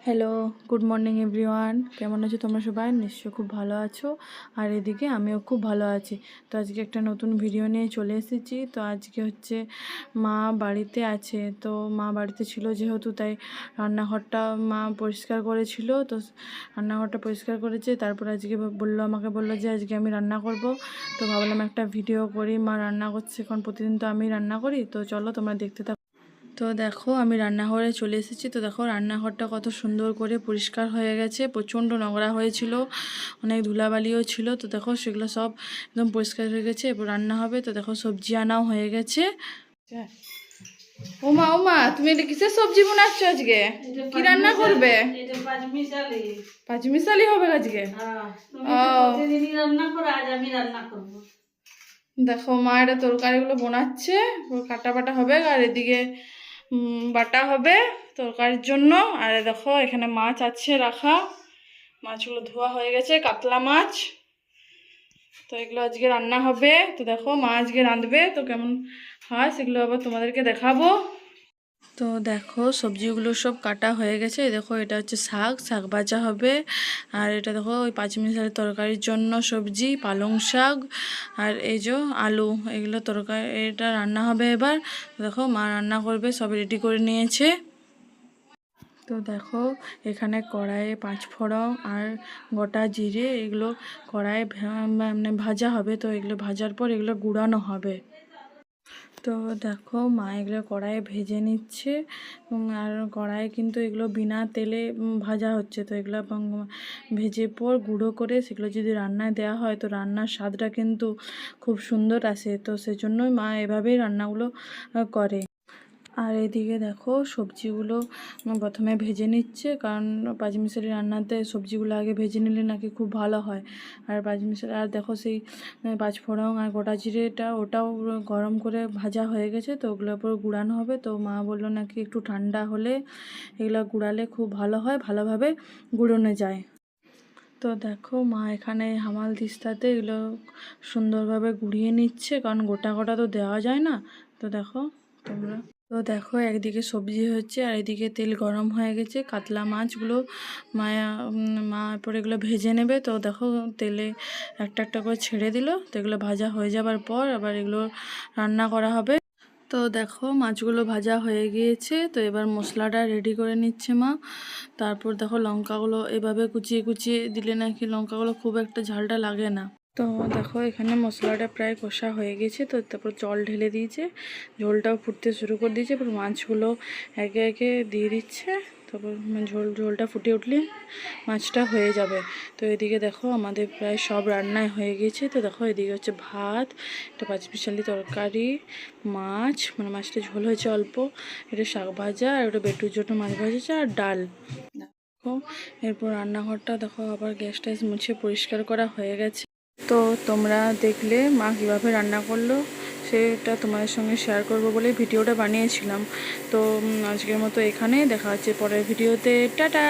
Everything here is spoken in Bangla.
Hello, good morning everyone. কেমন আছো তোমরা সবাই? নিশ্চয়ই খুব ভালো আছো। আর এদিকে আমিও খুব ভালো আছি। তো আজকে একটা নতুন ভিডিও নিয়ে চলে এসেছি। তো আজকে হচ্ছে মা বাড়িতে আছে, তো মা বাড়িতে ছিল যেহেতু, তাই রান্নাঘরটা মা পরিষ্কার করেছিল। তো রান্নাঘরটা পরিষ্কার করেছে, তারপর আজকে আমাকে বললো যে আজকে আমি রান্না করব। তো ভাবলাম একটা ভিডিও করি, মা রান্না করছে, কারণ প্রতিদিন তো আমি রান্না করি। তো চলো তোমরা দেখতে থাকো। তো দেখো আমি রান্নাঘরে চলে এসেছি। তো দেখো রান্নাঘরটা কত সুন্দর করে পরিষ্কার হয়ে গেছে। প্রচণ্ড নোংরা হয়েছিল, অনেক ধুলাবালিও ছিল। তো দেখো সেগুলো সব একদম পরিষ্কার হয়ে গেছে। এবার রান্না হবে। তো দেখো সবজি আনাও হয়ে গেছে। ওমা ওমা, তুমি এটা কিসের সবজি বানাচ্ছ আজকে? কি রান্না করবে? পাঁচমিশালি হবে আজকে। দেখো মা এটা তরকারিগুলো বানাচ্ছে, কাটা বাটা হবে, আর এদিকে বাটা হবে তরকারির জন্য। আর দেখো এখানে মাছ আছে রাখা, মাছগুলো ধোয়া হয়ে গেছে, কাতলা মাছ। তো এগুলো আজকে রান্না হবে। তো দেখো মা আজকে রাঁধবে, তো কেমন হয় সেগুলো আবার তোমাদেরকে দেখাবো। তো দেখো সবজিগুলো সব কাটা হয়ে গেছে। দেখো এটা হচ্ছে শাক ভাজা হবে। আর এটা দেখো ওই পাঁচমিশালি তরকারির জন্য সবজি, পালং শাক, আর এই যে আলু, এগুলো তরকারি, এটা রান্না হবে এবার। দেখো মা রান্না করবে, সব রেডি করে নিয়েছে। তো দেখো এখানে কড়াইয়ে পাঁচফোড়ন আর গোটা জিরে এগুলো কড়াইয়ে মানে ভাজা হবে। তো এগুলো ভাজার পর এগুলো গুঁড়ানো হবে। তো দেখো মা এগুলো কড়াইয়ে ভেজে নিচ্ছে। আর কড়াইয়ে কিন্তু এগুলো বিনা তেলে ভাজা হচ্ছে। তো এগুলো ভেজে পর গুঁড়ো করে সেগুলো যদি রান্নায় দেওয়া হয়, তো রান্নার স্বাদটা কিন্তু খুব সুন্দর আসে। তো সেজন্যই মা এভাবেই রান্নাগুলো করে। আর এদিকে দেখো সবজিগুলো প্রথমে ভেজে নিচ্ছে, কারণ পাঁচমিশালি রান্নাতে সবজিগুলো আগে ভেজে নিলে নাকি খুব ভালো হয়। আর পাঁচমিশালি, আর দেখো সেই পাঁচফোড়ন আর গোটা জিরেটা ওটাও গরম করে ভাজা হয়ে গেছে। তো ওগুলোর উপর গুঁড়ানো হবে। তো মা বললো নাকি একটু ঠান্ডা হলে এগুলো গুঁড়ালে খুব ভালো হয়, ভালোভাবে গুঁড়োনো যায়। তো দেখো মা এখানে হামাল দিস্তাতে এগুলো সুন্দরভাবে গুঁড়িয়ে নিচ্ছে, কারণ গোটা গোটা তো দেওয়া যায় না। তো দেখো তোমরা, তো দেখো একদিকে সবজি হচ্ছে আর এদিকে তেল গরম হয়ে গেছে। কাতলা মাছগুলো মা পরে এগুলো ভেজে নেবে। তো দেখো তেলে একটা একটা করে ছেড়ে দিল। তো এগুলো ভাজা হয়ে যাবার পর আবার এগুলো রান্না করা হবে। তো দেখো মাছগুলো ভাজা হয়ে গিয়েছে। তো এবার মশলাটা রেডি করে নিচ্ছে মা। তারপর দেখো লঙ্কাগুলো এভাবে কুচিয়ে কুচিয়ে দিলে নাকি লঙ্কাগুলো খুব একটা ঝালটা লাগে না। তো দেখো এখানে মশলাটা প্রায় কষা হয়ে গেছে। তো তারপর জল ঢেলে দিয়েছে, ঝোলটাও ফুটতে শুরু করে দিয়েছে। এবার মাছগুলো একে একে দিয়ে দিচ্ছে। তারপর ঝোলটা ফুটে উঠলে মাছটা হয়ে যাবে। তো এদিকে দেখো আমাদের প্রায় সব রান্নায় হয়ে গেছে। তো দেখো এদিকে হচ্ছে ভাত, একটা পাঁচমিশালি তরকারি, মাছ, মানে মাছটা ঝোল হয়েছে অল্প, এটা শাক ভাজা, আর ওটা বেটুর জন্য মাছ ভাজা, আর ডাল। দেখো এরপর রান্নাঘরটা দেখো আবার গ্যাস ট্যাস মুছে পরিষ্কার করা হয়ে গেছে। তো তোমরা দেখলে মা কীভাবে রান্না করলো, সেটা তোমাদের সঙ্গে শেয়ার করব বলে ভিডিওটা বানিয়েছিলাম। তো আজকের মতো এখানে দেখা হচ্ছে পরের ভিডিওতে। টাটা।